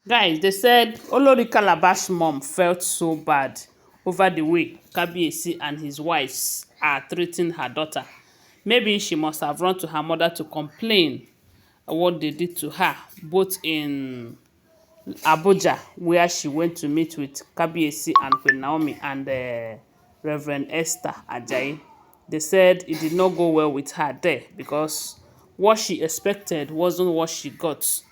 Guys, they said Olori Calabash mom felt so bad over the way Kabiyesi and his wives are treating her daughter. Maybe she must have run to her mother to complain what they did to her, both in Abuja, where she went to meet with Kabiyesi and Queen Naomi and Reverend Esther Ajayi. They said it did not go well with her there because what she expected wasn't what she got.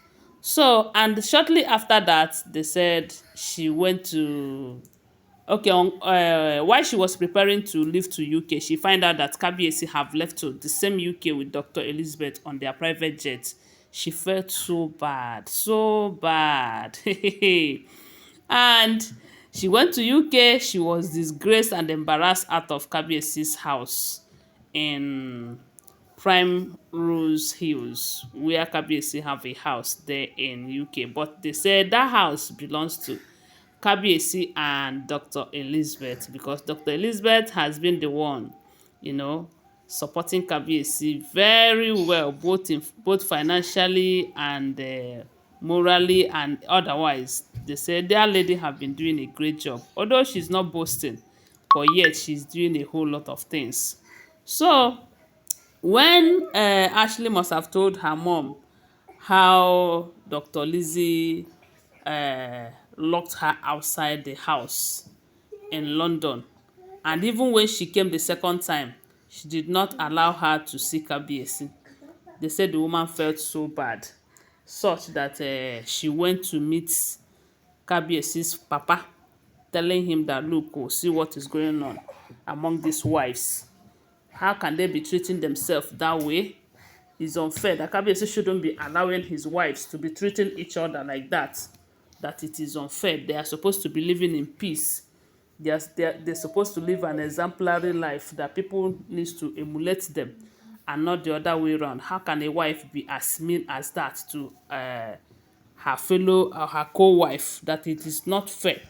So, and shortly after that, they said she went to okay, while she was preparing to leave to UK, she find out that Kabiyesi have left to the same UK with Dr. Elizabeth on their private jet. She felt so bad, so bad. And she went to UK. She was disgraced and embarrassed out of Kabiyesi's house in Prime Rose Hills, where Kabiyesi have a house there in UK. But they said that house belongs to Kabiyesi and Dr. Elizabeth, because Dr. Elizabeth has been the one, you know, supporting Kabiyesi very well, both financially and morally and otherwise. They say their lady have been doing a great job, although she's not boasting, but yet she's doing a whole lot of things. So when Ashley must have told her mom how Dr. Lizzie locked her outside the house in London, and even when she came the second time, she did not allow her to see Kabiyesi. They said the woman felt so bad, such that she went to meet Kabiyesi's papa, telling him that, look, oh, see what is going on among these wives. How can they be treating themselves that way? It's unfair. That Kabiyesi shouldn't be allowing his wives to be treating each other like that. That it is unfair. They are supposed to be living in peace. They're supposed to live an exemplary life that people needs to emulate them, and not the other way around. How can a wife be as mean as that to her fellow or her co-wife? That it is not fair,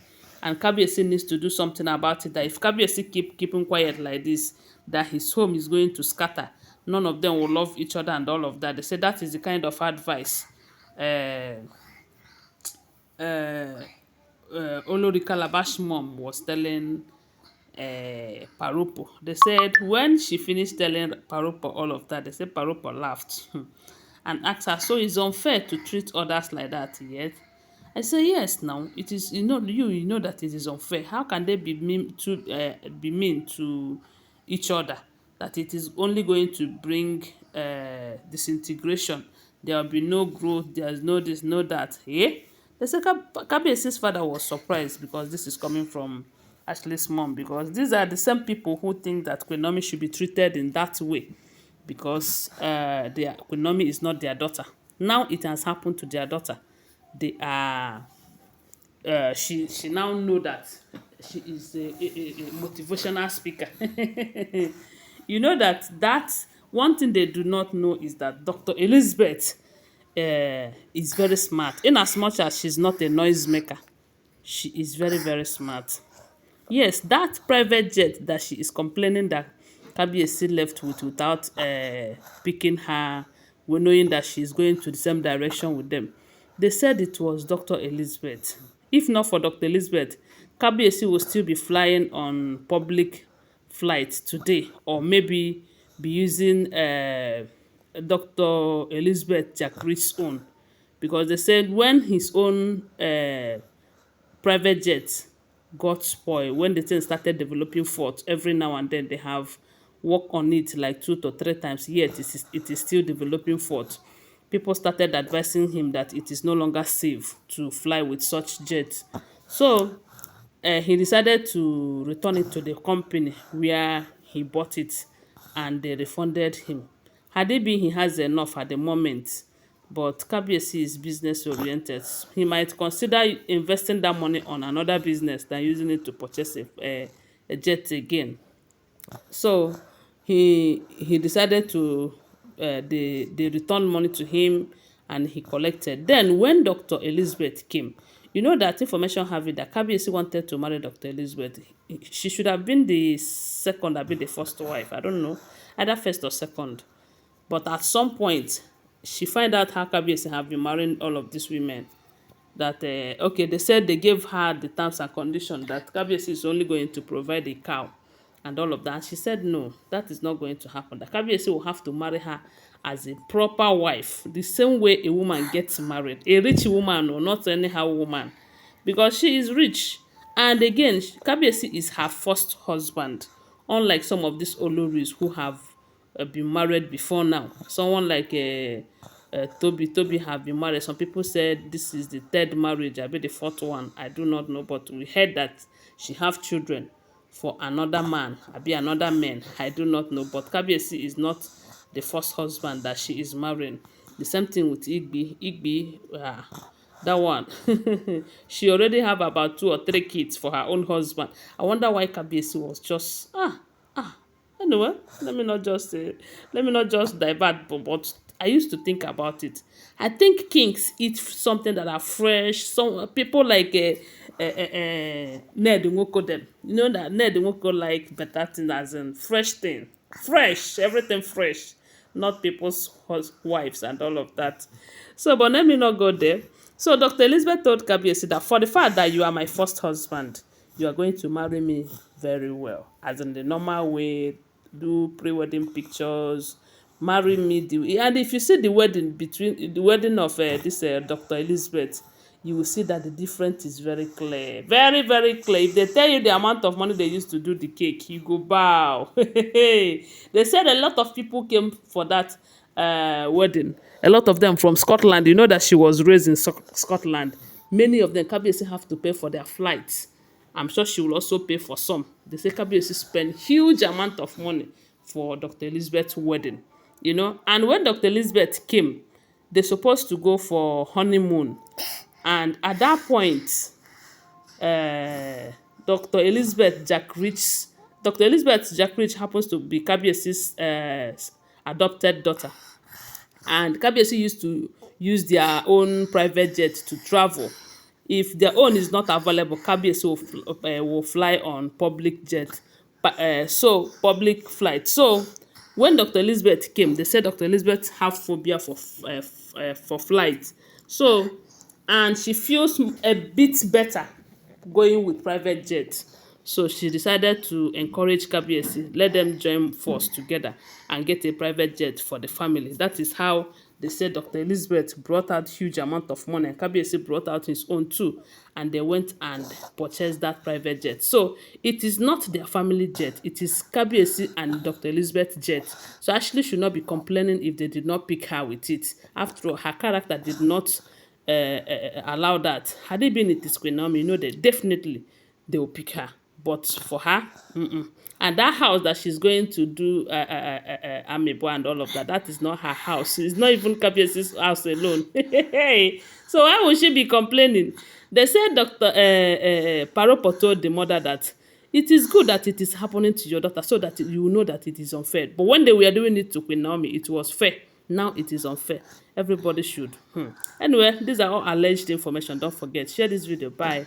and Kabiyesi needs to do something about it. That if Kabiyesi keeping quiet like this, that his home is going to scatter. None of them will love each other and all of that. They say that is the kind of advice uh, uh, Olori Calabash mom was telling Pa Ropo. They said when she finished telling Pa Ropo all of that, they said Pa Ropo laughed and asked her, so it's unfair to treat others like that yet? I say yes. Now it is. You know that it is unfair. How can they be mean to each other? That it is only going to bring disintegration. There will be no growth. There's no this, no that. Eh? They say Kabiyesi's father was surprised because this is coming from Ashley's mom, because these are the same people who think that QueenNaomi should be treated in that way because QueenNaomi is not their daughter. Now it has happened to their daughter. They are she now know that she is a motivational speaker. You know that one thing they do not know is that Dr. Elizabeth is very smart. In as much as she's not a noisemaker, she is very, very smart. Yes, that private jet that she is complaining that Kabiyesi left with without picking her, well, knowing that she's going to the same direction with them. They said it was Dr. Elizabeth. If not for Dr. Elizabeth, Kabiyesi will still be flying on public flights today, or maybe be using Dr. Elizabeth Jacqueries' own, because they said when his own private jet got spoiled, when the thing started developing fault, every now and then they have worked on it like 2 to 3 times, yet it is still developing fault. People started advising him that it is no longer safe to fly with such jets. So he decided to return it to the company where he bought it, and they refunded him. Had it been he has enough at the moment, but Kabiyesi is business oriented. He might consider investing that money on another business than using it to purchase a jet again. So he decided to they returned money to him, and he collected. Then when Dr. Elizabeth came, you know that information having that Kabiyesi wanted to marry Dr. Elizabeth. She should have been the second, have been the first wife. I don't know, either first or second. But at some point, she find out how Kabiyesi have been marrying all of these women. that okay, they said they gave her the terms and conditions that Kabiyesi is only going to provide a cow and all of that. And she said no, that is not going to happen. That Kabiyesi will have to marry her as a proper wife, the same way a woman gets married, a rich woman or not anyhow woman, because she is rich. And again, Kabiyesi is her first husband, unlike some of these Oloris who have been married before now. Someone like Toby have been married. Some people said this is the third marriage, I be the fourth one. I do not know, but we heard that she have children for another man, I be another man. I do not know, but Kabiyesi is not the first husband that she is marrying. The same thing with Igbi. That one. She already have about 2 or 3 kids for her own husband. I wonder why Kabiyesi was just anyway, let me not just divert, but I used to think about it. I think kings eat something that are fresh. Some people like Ned Nwoko them. You know that Ned Nwoko like better thing as in fresh thing. Fresh, everything fresh. Not people's wives and all of that. So, but let me not go there. So Dr. Elizabeth told Kabiyesi that for the fact that you are my first husband, you are going to marry me very well, as in the normal way, do pre-wedding pictures, marry me and if you see the wedding between the wedding of this Dr. Elizabeth, you will see that the difference is very clear, very very clear. If they tell you the amount of money they used to do the cake, you go bow. They said a lot of people came for that wedding, a lot of them from Scotland. You know that she was raised in Scotland. Many of them, Kabiyesi have to pay for their flights. I'm sure she will also pay for some. They say Kabiyesi spent huge amount of money for Dr. Elizabeth's wedding, you know. And when Dr. Elizabeth came, they supposed to go for honeymoon. And at that point, Dr. Elizabeth Jack Rich, Dr. Elizabeth Jack Rich happens to be Kabiyesi's adopted daughter. And Kabiyesi used to use their own private jet to travel. If their own is not available, Kabiyesi will fly on public jet, so public flight. So when Dr. Elizabeth came, they said Dr. Elizabeth have phobia for flight. So, and she feels a bit better going with private jet. So she decided to encourage Kabiyesi, let them join force together and get a private jet for the family. That is how they said Dr. Elizabeth brought out huge amount of money and Kabiyesi brought out his own too. And they went and purchased that private jet. So it is not their family jet. It is Kabiyesi and Dr. Elizabeth jet. So Ashley should not be complaining if they did not pick her with it. After all, her character did not allow that. Had it been it is Queen Naomi, you know that definitely they will pick her. But for her, and that house that she's going to do amebo and all of that, that is not her house. It's not even Kabiyesi's house alone. So why would she be complaining? They said Dr. Pa Ropo told the mother that it is good that it is happening to your daughter so that you know that it is unfair. But when they were doing it to Queen Naomi, it was fair. Now it is unfair. Everybody should. Anyway, these are all alleged information. Don't forget. Share this video. Bye.